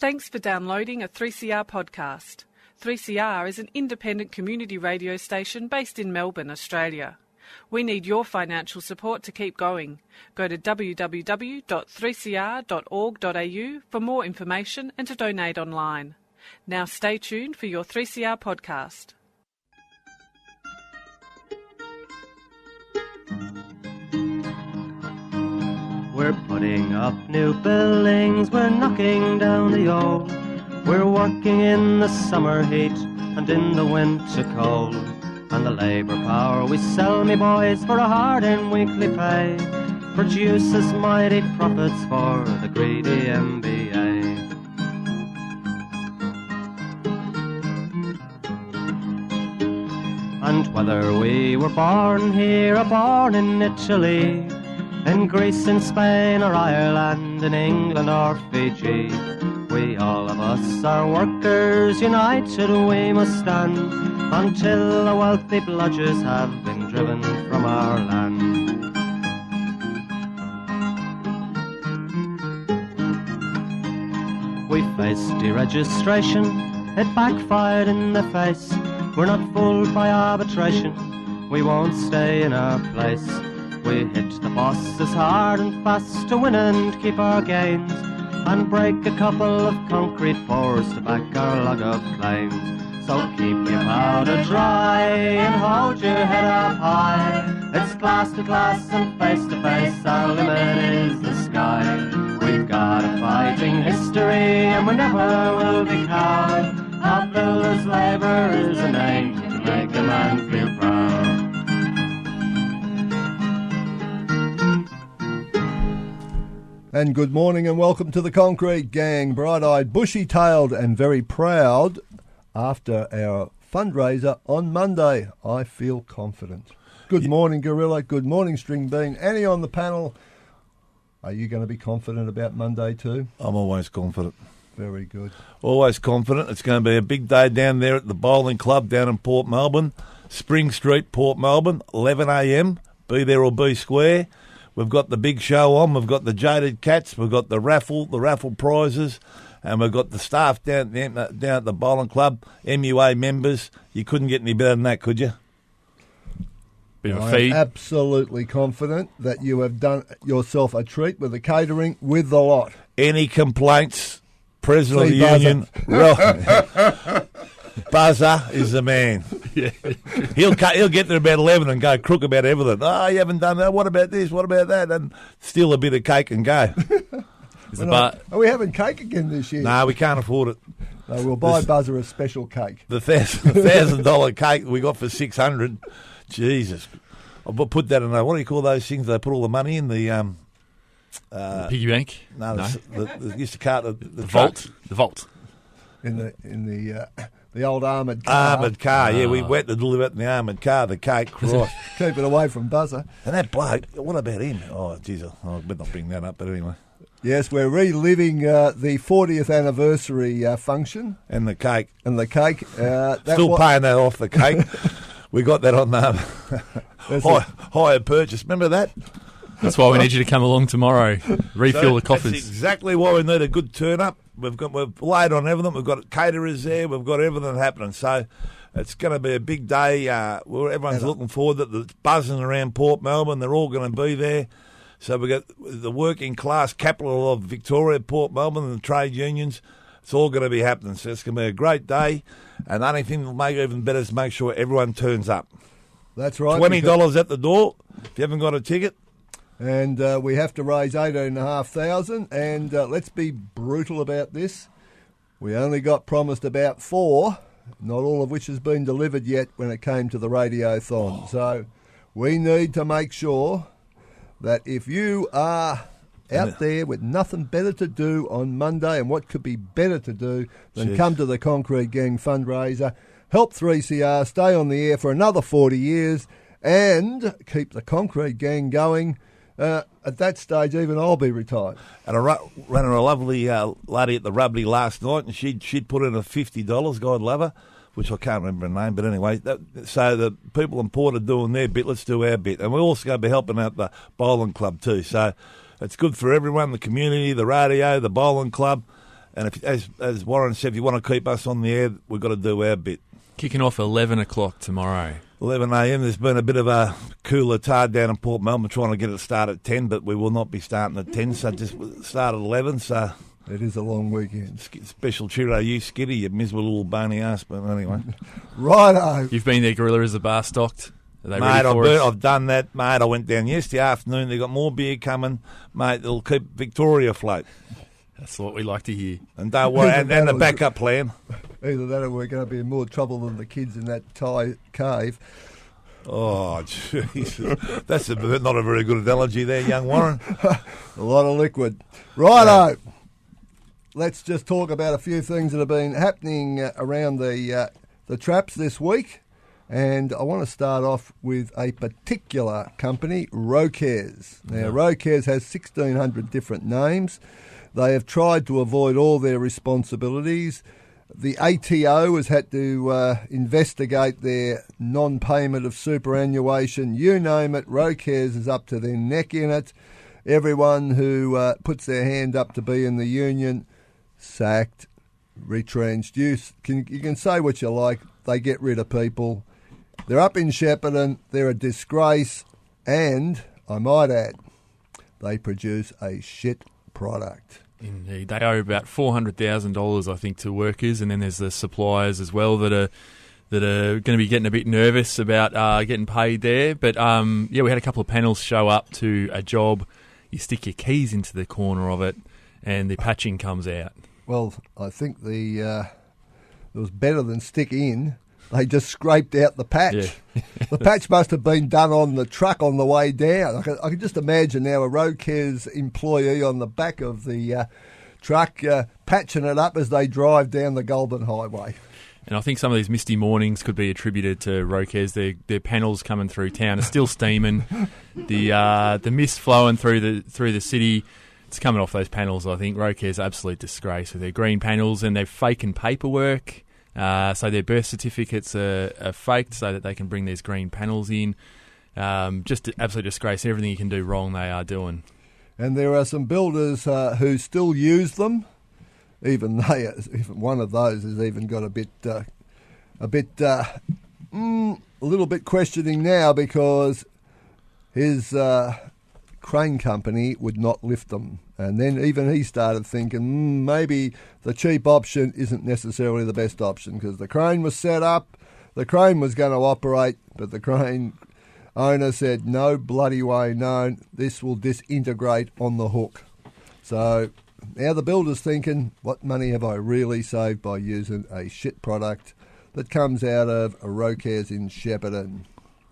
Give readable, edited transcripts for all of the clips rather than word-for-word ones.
Thanks for downloading a 3CR podcast. 3CR is an independent community radio station based in Melbourne, Australia. We need your financial support to keep going. Go to www.3cr.org.au for more information and to donate online. Now stay tuned for your 3CR podcast. We're putting up new buildings, we're knocking down the old. We're working in the summer heat and in the winter cold. And the labour power we sell, me boys, for a hard and weekly pay produces mighty profits for the greedy MBA. And whether we were born here or born in Italy, in Greece, in Spain or Ireland, in England or Fiji, we all of us are workers, united we must stand, until the wealthy bludgers have been driven from our land. We faced deregistration, it backfired in the face. We're not fooled by arbitration, we won't stay in our place. We hit the bosses hard and fast to win and keep our gains, and break a couple of concrete pours to back our log of claims. So keep your powder dry and hold your head up high. It's class to class and face to face, our limit is the sky. We've got a fighting history and we never will be cowed. Our builders' labour is a name to make a man feel proud. And good morning and welcome to the Concrete Gang, bright-eyed, bushy-tailed and very proud after our fundraiser on Monday. I feel confident. Good morning, Gorilla. Good morning, String Bean. Annie on the panel. Are you going to be confident about Monday too? I'm always confident. Very good. Always confident. It's going to be a big day down there at the Bowling Club down in Port Melbourne. Spring Street, Port Melbourne, 11 a.m. Be there or be square. We've got the big show on. We've got the Jaded Cats. We've got the raffle prizes. And we've got the staff down at the Bowling Club, MUA members. You couldn't get any better than that, could you? I'm absolutely confident that you have done yourself a treat with the catering with the lot. Any complaints, President of the Union, Buzzer is the man. Yeah. He'll get there about 11 and go crook about everything. Oh, you haven't done that. What about this? What about that? And steal a bit of cake and go. Are we having cake again this year? No, we can't afford it. No, we'll buy Buzzer a special cake. The $1,000 cake we got for $600. Jesus. I'll put that in there. What do you call those things they put all the money in? The piggy bank? No. They used to cart the vault. The vault. In the old armoured car. Armoured car, yeah. We went to deliver it in the armoured car, the cake. Christ. Keep it away from Buzzer. And that bloke, what about him? Oh, jeez, I better not bring that up, but anyway. Yes, we're reliving the 40th anniversary function. And the cake. Still paying that off, the cake. We got that on hire purchase. Remember that? That's why we need you to come along tomorrow. Refill the coffers. That's exactly why we need a good turn up. We've laid on everything. We've got caterers there. We've got everything happening. So it's going to be a big day. Everyone's looking forward to the buzzing around Port Melbourne. They're all going to be there. So we've got the working class capital of Victoria, Port Melbourne, and the trade unions. It's all going to be happening. So it's going to be a great day. And the only thing that'll make it even better is make sure everyone turns up. That's right. $20 at the door if you haven't got a ticket. And we have to raise 18,500. And let's be brutal about this. We only got promised about 4, not all of which has been delivered yet when it came to the radiothon. So we need to make sure that if you are out there with nothing better to do on Monday, and what could be better to do than come to the Concrete Gang fundraiser, help 3CR stay on the air for another 40 years and keep the Concrete Gang going. At that stage, even I'll be retired. And I ran a lovely lady at the Rugby last night, and she'd put in a $50, God love her, which I can't remember her name, but anyway. So the people in Port are doing their bit, let's do our bit. And we're also going to be helping out the Bowling Club too. So it's good for everyone, the community, the radio, the Bowling Club. And as Warren said, if you want to keep us on the air, we've got to do our bit. Kicking off 11 o'clock tomorrow. 11 a.m. There's been a bit of a cooler tide down in Port Melbourne, trying to get it started at 10, but we will not be starting at 10, so just start at 11. So it is a long weekend. Special cheerio, you Skitty, you miserable little bony ass. But anyway, righto. You've been there, Gorilla. Is the bar stocked? Are they mate, ready for us? I've done that, mate. I went down yesterday afternoon. They got more beer coming, mate. It'll keep Victoria afloat. That's what we like to hear. And don't worry, and the backup plan. Either that or we're going to be in more trouble than the kids in that Thai cave. Oh, Jesus. That's not a very good analogy there, young Warren. A lot of liquid. Righto. Yeah. Let's just talk about a few things that have been happening around the traps this week. And I want to start off with a particular company, Rocares. Now, Rocares has 1,600 different names. They have tried to avoid all their responsibilities. The ATO has had to investigate their non-payment of superannuation. You name it, Rocares is up to their neck in it. Everyone who puts their hand up to be in the union, sacked, retrenched. You can say what you like. They get rid of people. They're up in Shepparton. They're a disgrace. And, I might add, they produce a shit product. Indeed. They owe about $400,000, I think, to workers, and then there's the suppliers as well that are going to be getting a bit nervous about getting paid there. But, we had a couple of panels show up to a job. You stick your keys into the corner of it, and the patching comes out. Well, I think it was better than stick in. They just scraped out the patch. Yeah. The patch must have been done on the truck on the way down. I can just imagine now a Rocares employee on the back of the truck patching it up as they drive down the Goulburn Highway. And I think some of these misty mornings could be attributed to Rocares. Their panels coming through town are still steaming. The mist flowing through the city. It's coming off those panels, I think. Rocares absolute disgrace with their green panels, and they're faking paperwork. So their birth certificates are faked so that they can bring these green panels in. Just an absolute disgrace. Everything you can do wrong, they are doing. And there are some builders who still use them. Even one of those has even got a little bit questioning now because his crane company would not lift them. And then even he started thinking, maybe the cheap option isn't necessarily the best option because the crane was set up, the crane was going to operate, but the crane owner said, no bloody way, no, this will disintegrate on the hook. So now the builder's thinking, what money have I really saved by using a shit product that comes out of a Rocares in Shepparton?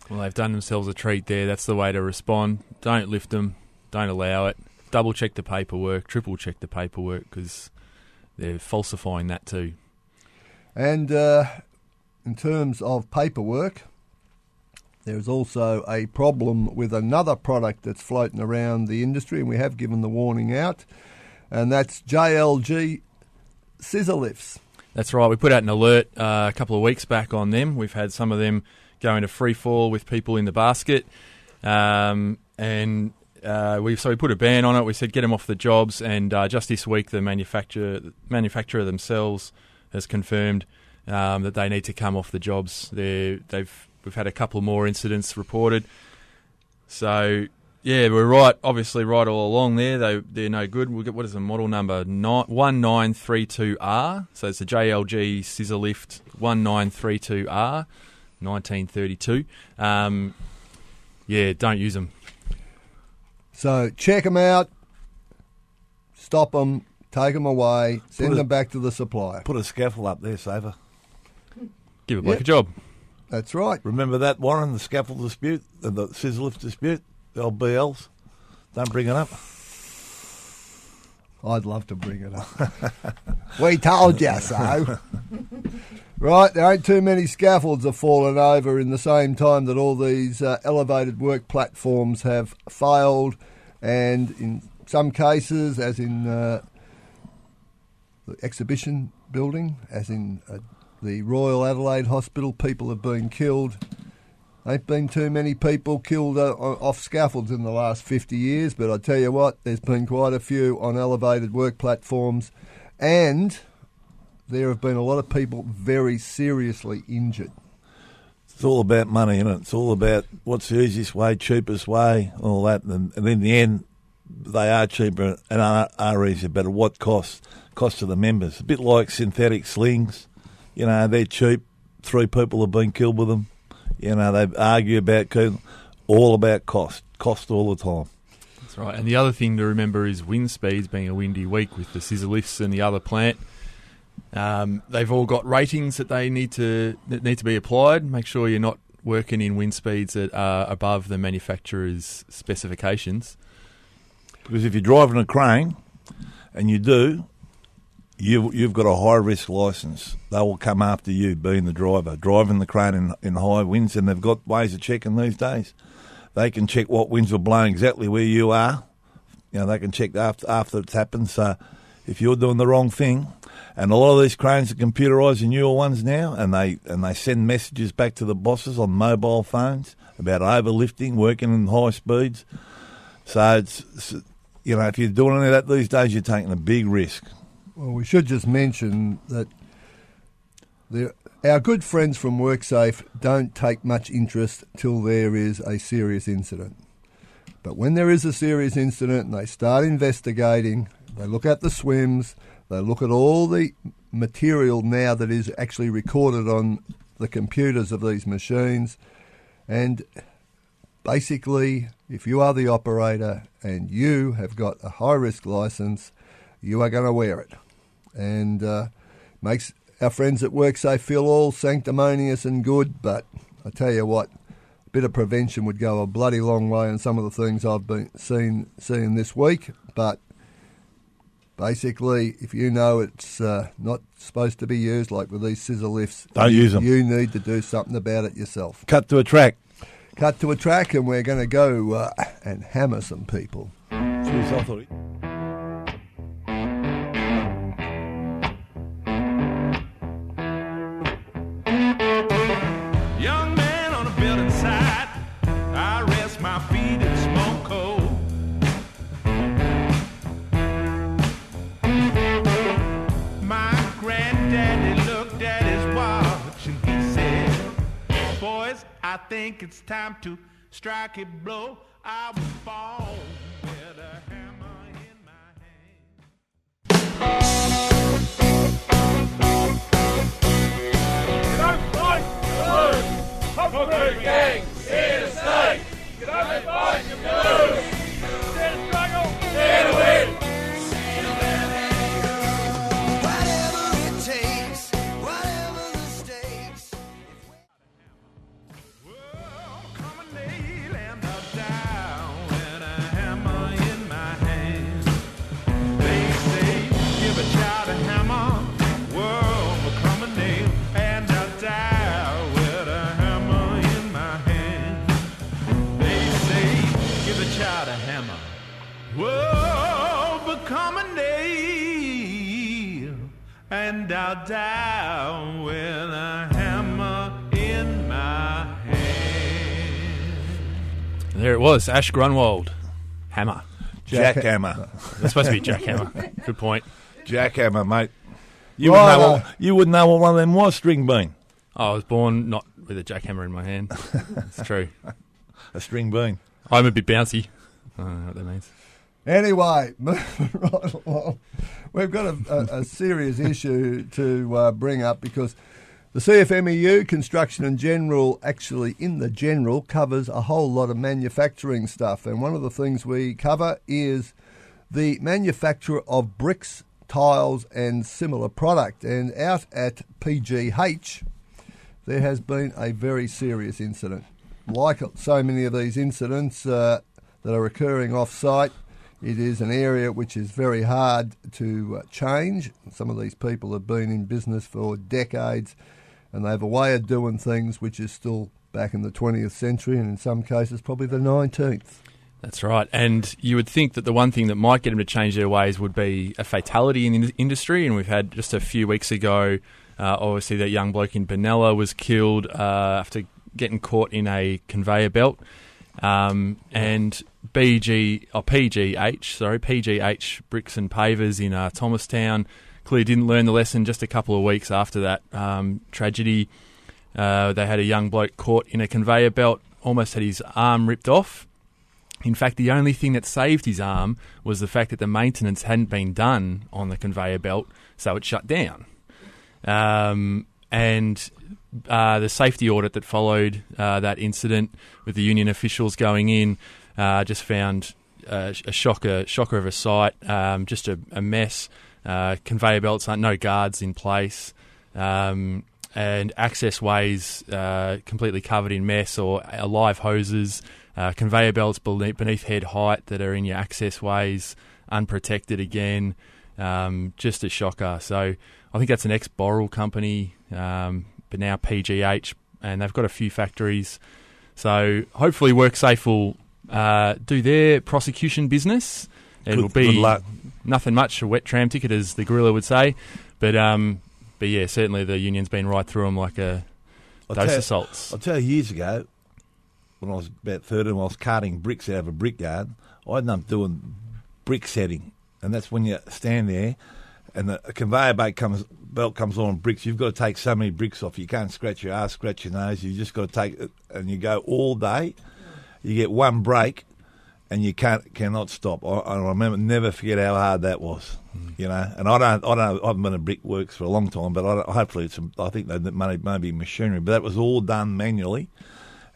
Well, they've done themselves a treat there. That's the way to respond. Don't lift them. Don't allow it. Double check the paperwork, triple check the paperwork because they're falsifying that too. And in terms of paperwork, there's also a problem with another product that's floating around the industry, and we have given the warning out, and that's JLG scissor lifts. That's right. We put out an alert a couple of weeks back on them. We've had some of them go into free fall with people in the basket, we put a ban on it. We said get them off the jobs, and just this week the manufacturer themselves has confirmed that they need to come off the jobs. We've had a couple more incidents reported. So yeah, we're right. Obviously, right all along there. They're no good. What is the model number? 1932R. So it's a JLG scissor lift 1932R, 1932. Don't use them. So check them out, stop them, take them away, send them back to the supplier. Put a scaffold up there, Saver. Give a bloke a job. That's right. Remember that, Warren, the scaffold dispute, the scissor lift dispute, the old BLs? Don't bring it up. I'd love to bring it up. We told you so. Right, there ain't too many scaffolds have fallen over in the same time that all these elevated work platforms have failed, and in some cases, as in the exhibition building, as in the Royal Adelaide Hospital, people have been killed. Ain't been too many people killed off scaffolds in the last 50 years, but I tell you what, there's been quite a few on elevated work platforms, and there have been a lot of people very seriously injured. It's all about money, isn't it? It's all about what's the easiest way, cheapest way, all that. And in the end, they are cheaper and are easier, but at what cost? Cost to the members. A bit like synthetic slings. You know, they're cheap. 3 people have been killed with them. You know, they argue about all about cost. Cost all the time. That's right. And the other thing to remember is wind speeds, being a windy week with the scissor lifts and the other plant. They've all got ratings that need to be applied. Make sure you're not working in wind speeds that are above the manufacturer's specifications. Because if you're driving a crane, and you do, you've got a high-risk licence. They will come after you, being the driver, driving the crane in high winds, and they've got ways of checking these days. They can check what winds are blowing exactly where you are. You know, they can check after it's happened. So if you're doing the wrong thing, and a lot of these cranes are computerised, the newer ones now, and they send messages back to the bosses on mobile phones about overlifting, working in high speeds. So it's you know, if you're doing any of that these days, you're taking a big risk. Well, we should just mention that our good friends from WorkSafe don't take much interest till there is a serious incident. But when there is a serious incident and they start investigating, they look at the swims, they look at all the material now that is actually recorded on the computers of these machines, and basically, if you are the operator and you have got a high-risk licence, you are going to wear it. And makes our friends at WorkSafe feel all sanctimonious and good, but I tell you what, a bit of prevention would go a bloody long way in some of the things I've been seeing this week. But basically, if you know it's not supposed to be used, like with these scissor lifts, don't use them. You need to do something about it yourself. Cut to a track, and we're going to go and hammer some people. Jeez, I thought Young man on a building site, I rest my feet in smoke cold. My granddaddy looked at his watch and he said, boys, I think it's time to strike a blow. I was born with a hammer in my hand. Don't fight to lose. Concrete gangs here to stay. Don't fight to lose. Dare to struggle. Dare to win. Whatever it takes, whatever the stakes. Well, come a nail and a down and a hammer in my hand. They say, give a child a hammer. Well, come a nail and a down with a hammer in my hand. They say, give a child a hammer. Whoa, become a nail and I'll down with a hammer in my hand. There it was, Ash Grunwald. Hammer. jackhammer. It's supposed to be jackhammer. Good point. Jackhammer, mate. You wouldn't know what one of them was, string bean. I was born not with a jackhammer in my hand. It's true. A string bean. I'm a bit bouncy. I don't know what that means. Anyway, moving right along, we've got a serious issue to bring up because the CFMEU Construction General actually, in the general, covers a whole lot of manufacturing stuff. And one of the things we cover is the manufacture of bricks, tiles and similar product. And out at PGH, there has been a very serious incident. Like so many of these incidents that are occurring off-site, it is an area which is very hard to change. Some of these people have been in business for decades and they have a way of doing things which is still back in the 20th century and in some cases probably the 19th. That's right. And you would think that the one thing that might get them to change their ways would be a fatality in the industry. And we've had just a few weeks ago, obviously that young bloke in Benalla was killed after getting caught in a conveyor belt. And PGH Bricks and Pavers in Thomastown clearly didn't learn the lesson just a couple of weeks after that tragedy. They had a young bloke caught in a conveyor belt, almost had his arm ripped off. In fact, the only thing that saved his arm was the fact that the maintenance hadn't been done on the conveyor belt, so it shut down. And the safety audit that followed that incident with the union officials going in just found a shocker of a sight, just a mess. Conveyor belts, no guards in place, and access ways completely covered in mess or live hoses, conveyor belts beneath head height that are in your access ways, unprotected again. Just a shocker. So I think that's an ex-Boral company, but now PGH, and they've got a few factories. So hopefully WorkSafe will do their prosecution business. It'll be good luck. Nothing much, a wet tram ticket, as the gorilla would say. But yeah, certainly the union's been right through them like a dose of salts. I'll tell you, years ago, when I was about 13, I was carting bricks out of a brickyard. I ended up doing brick setting, and that's when you stand there and the conveyor belt comes on bricks. You've got to take so many bricks off. You can't scratch your ass, scratch your nose. You just got to take it, and you go all day. You get one break, and you cannot stop. I remember, never forget how hard that was. You know, and I haven't been in brickworks for a long time, but hopefully I think that maybe machinery, but that was all done manually.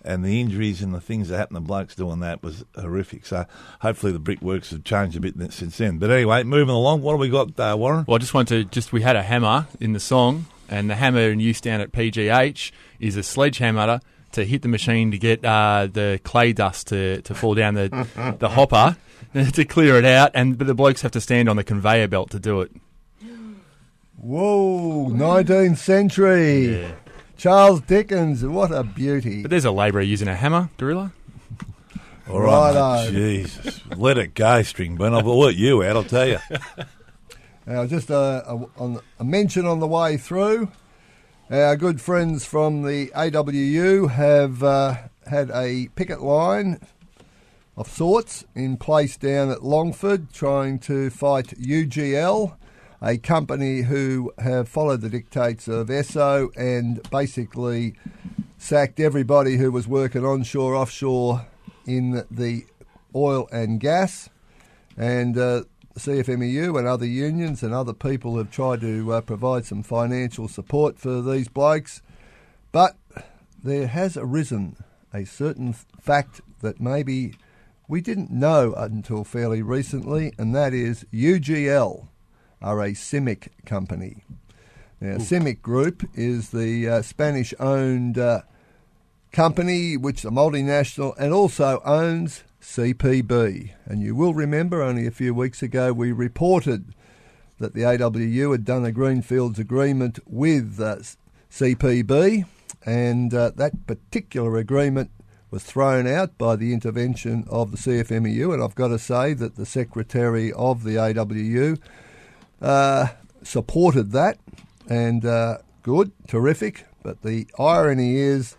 And the injuries and the things that happened to blokes doing that was horrific. So hopefully the brickworks have changed a bit since then. But anyway, moving along, what have we got, Warren? Well, I just wanted to, we had a hammer in the song, and the hammer in use down at PGH is a sledgehammer to hit the machine to get the clay dust to fall down the hopper to clear it out, but the blokes have to stand on the conveyor belt to do it. Whoa, 19th century. Yeah. Charles Dickens, what a beauty. But there's a labourer using a hammer, gorilla. All right, Righto. Jesus. Let it go, Stringbone. I'll let you out, I'll tell you. Now, just a mention on the way through. Our good friends from the AWU have had a picket line of sorts in place down at Longford trying to fight UGL, a company who have followed the dictates of ESSO and basically sacked everybody who was working onshore, offshore in the oil and gas. And CFMEU and other unions and other people have tried to provide some financial support for these blokes. But there has arisen a certain fact that maybe we didn't know until fairly recently, and that is UGL are a CIMIC company. Now, CIMIC Group is the Spanish-owned company which is a multinational and also owns CPB. And you will remember only a few weeks ago we reported that the AWU had done a Greenfields agreement with CPB, and that particular agreement was thrown out by the intervention of the CFMEU, and I've got to say that the Secretary of the AWU supported that, and good, terrific, but the irony is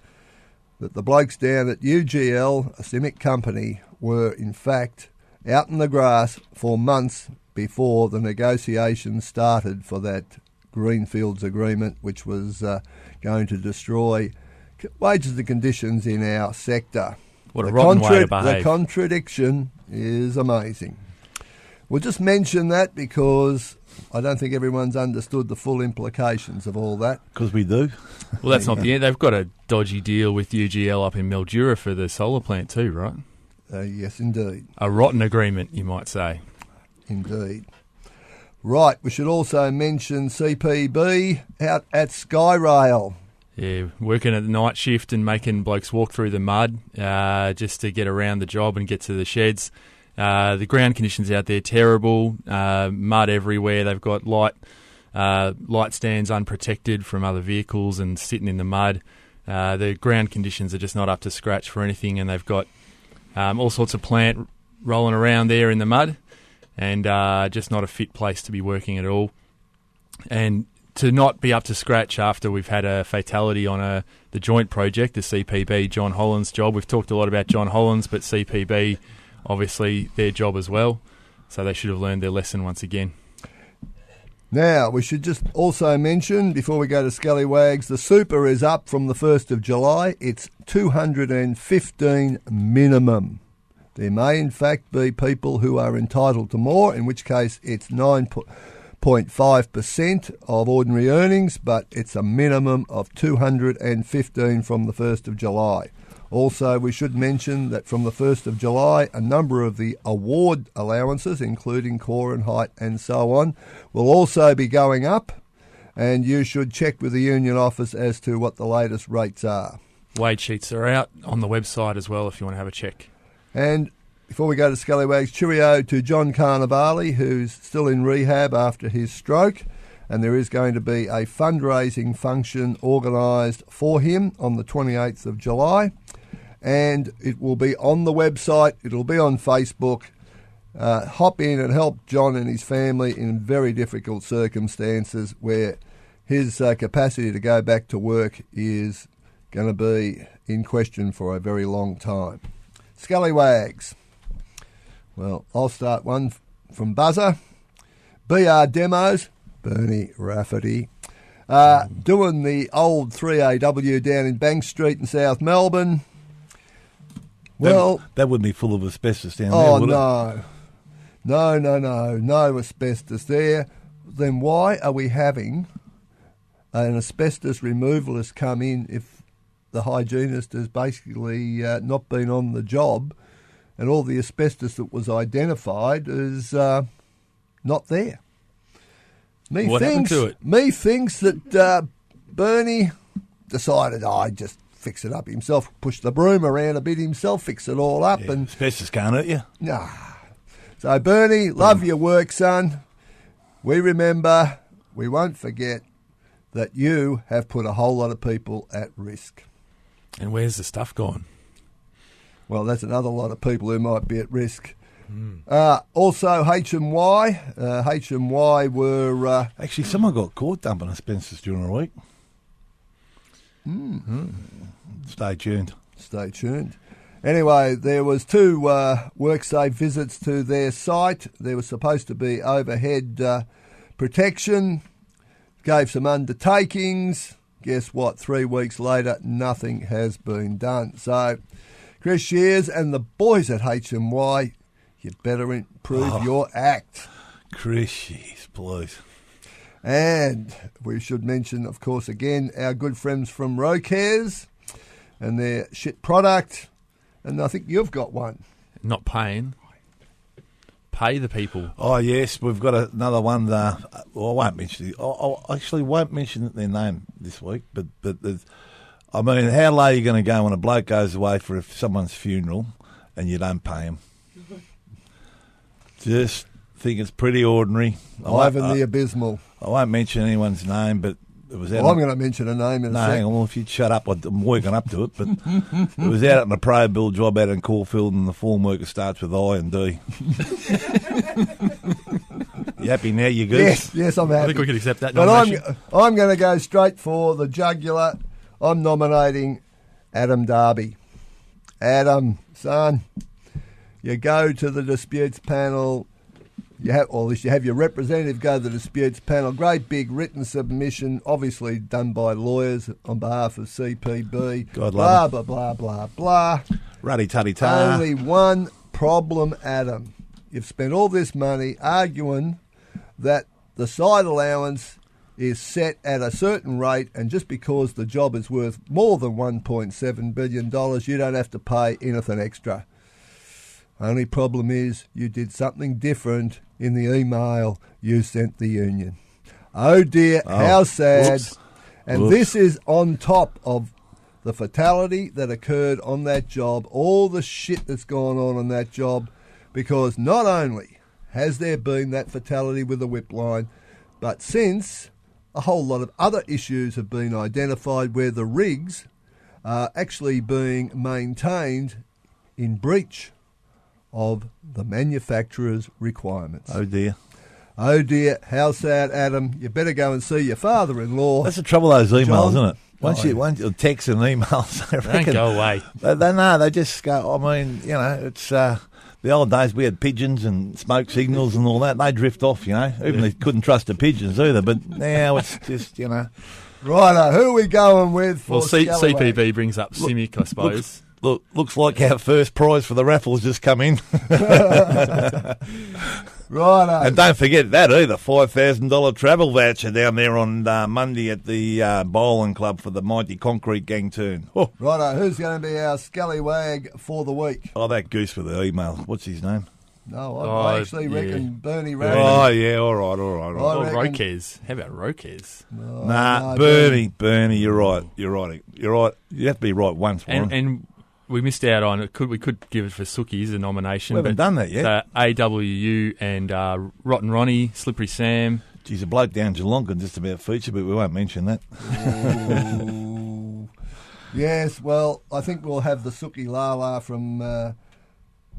that the blokes down at UGL, a CIMIC company, were in fact out in the grass for months before the negotiations started for that Greenfields agreement, which was going to destroy wages and conditions in our sector. What a rotten way to The behave. contradiction is amazing. We'll just mention that because I don't think everyone's understood the full implications of all that. Because we do. Well, that's not the end. They've got a dodgy deal with UGL up in Mildura for the solar plant too, right? Yes, indeed. A rotten agreement, you might say. Indeed. Right, we should also mention CPB out at Skyrail. Yeah, working at the night shift and making blokes walk through the mud just to get around the job and get to the sheds. The ground conditions out there terrible, mud everywhere. They've got light stands unprotected from other vehicles and sitting in the mud. The ground conditions are just not up to scratch for anything, and they've got all sorts of plant rolling around there in the mud, and just not a fit place to be working at all. And to not be up to scratch after we've had a fatality on the joint project, the CPB, John Holland's job. We've talked a lot about John Holland's, but CPB, obviously, their job as well. So they should have learned their lesson once again. Now, we should just also mention, before we go to Scallywags, the super is up from the 1st of July. It's $215 minimum. There may, in fact, be people who are entitled to more, in which case it's 9.5% of ordinary earnings, but it's a minimum of $215 from the 1st of July. Also, we should mention that from the 1st of July, a number of the award allowances, including core and height and so on, will also be going up, and you should check with the union office as to what the latest rates are. Wage sheets are out on the website as well if you want to have a check. And before we go to Scallywags, cheerio to John Carnivale, who's still in rehab after his stroke, and there is going to be a fundraising function organised for him on the 28th of July. And it will be on the website, it'll be on Facebook. Hop in and help John and his family in very difficult circumstances where his capacity to go back to work is going to be in question for a very long time. Scallywags. Well, I'll start one from Buzzer. BR Demos, Bernie Rafferty. Doing the old 3AW down in Bank Street in South Melbourne. Well, that wouldn't be full of asbestos down there, would it? No asbestos there. Then why are we having an asbestos removalist come in if the hygienist has basically not been on the job and all the asbestos that was identified is not there? What happened to it? Me thinks that Bernie decided, I'd just fix it up himself, push the broom around a bit himself, fix it all up. Yeah, and asbestos can't hurt you. Nah. So, Bernie, love your work, son. We remember, we won't forget that you have put a whole lot of people at risk. And where's the stuff gone? Well, that's another lot of people who might be at risk. Also, HMY. HMY were... Actually, someone got caught dumping asbestos during the week. Stay tuned. Stay tuned. Anyway, there was 2 WorkSafe visits to their site. There was supposed to be overhead protection. Gave some undertakings. Guess what? 3 weeks later, nothing has been done. So, Chris Shears and the boys at HMY, you better improve your act. Chris Shears, please. And we should mention, of course, again, our good friends from Rocares and their shit product. And I think you've got one. Not paying. Pay the people. Oh, yes, we've got another one. Well, I won't mention it. I actually won't mention their name this week. But I mean, how low are you going to go when a bloke goes away for someone's funeral and you don't pay him? Just think it's pretty ordinary. Ivan the Abysmal. I won't mention anyone's name, but it was out. Well, I'm going to mention a name in a second. Hang on. Well, if you'd shut up, I'm working up to it. But it was out on a pro bill job out in Caulfield, and the form worker starts with I and D. You happy now, you good? Yes, I'm happy. I think we can accept that But nomination. I'm going to go straight for the jugular. I'm nominating Adam Darby. Adam, son, you go to the disputes panel. Or at least you have your representative go to the disputes panel. Great big written submission, obviously done by lawyers on behalf of CPB. God blah, love blah, blah, blah, blah. Ruddy-tutty-ta. Only one problem, Adam. You've spent all this money arguing that the side allowance is set at a certain rate, and just because the job is worth more than $1.7 billion, you don't have to pay anything extra. Only problem is you did something different in the email you sent the union. Oh dear, how sad. Whoops. And this is on top of the fatality that occurred on that job, all the shit that's gone on that job, because not only has there been that fatality with the whip line, but since a whole lot of other issues have been identified where the rigs are actually being maintained in breach of the manufacturer's requirements. Oh, dear. Oh, dear. How sad, Adam. You better go and see your father-in-law. That's the trouble with those emails, John. isn't it? Once you text and emails, They don't go away. They just go, I mean, it's they're The old days we had pigeons and smoke signals and all that. They drift off, you know. Even they couldn't trust the pigeons either. But now it's just, you know. Righto, who are we going with for Well, Scallywag? CPB brings up Simic, I suppose. Looks like our first prize for the raffle's just come in. Righto. And don't forget that either, $5,000 travel voucher down there on Monday at the Bowling Club for the Mighty Concrete Gang turn. Oh, Righto, who's going to be our Scallywag for the week? that goose with the email. What's his name? No, I actually reckon Bernie Rand. Oh, yeah, all right. Or reckon- Roquez. How about Roquez? Nah, Bernie, you're right. You have to be right once, Warren. And we missed out on it. We could give it for Suki as a nomination. We haven't done that yet. AWU and Rotten Ronnie, Slippery Sam. Geez, a bloke down Geelong can just about feature, but we won't mention that. Ooh. Yes, well, I think we'll have the Suki Lala from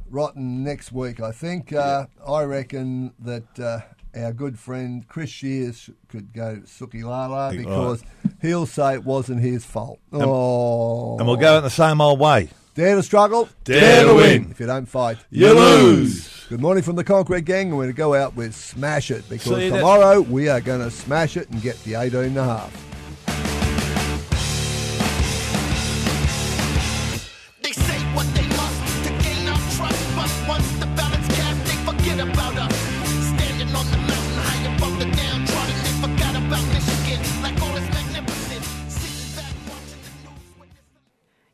Rotten next week, I think. I reckon that our good friend Chris Shears could go to Suki Lala because he'll say it wasn't his fault. And we'll go in the same old way. Dare to struggle? Dare to win. If you don't fight, You lose. Good morning from the Concrete Gang. We're going to go out with Smash It because See that- tomorrow we are going to smash it and get the 18.5. They say what they must to gain our trust, but once the balance cast, they forget about us. Standing on the mountain high above the downtrodden, they forgot about Michigan, like all is magnificent. Sitting back watching the news.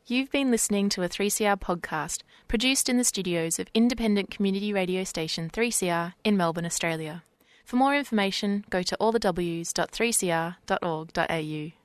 You've been listening to a 3CR podcast produced in the studios of independent community radio station 3CR in Melbourne, Australia. For more information, go to allthews.3cr.org.au.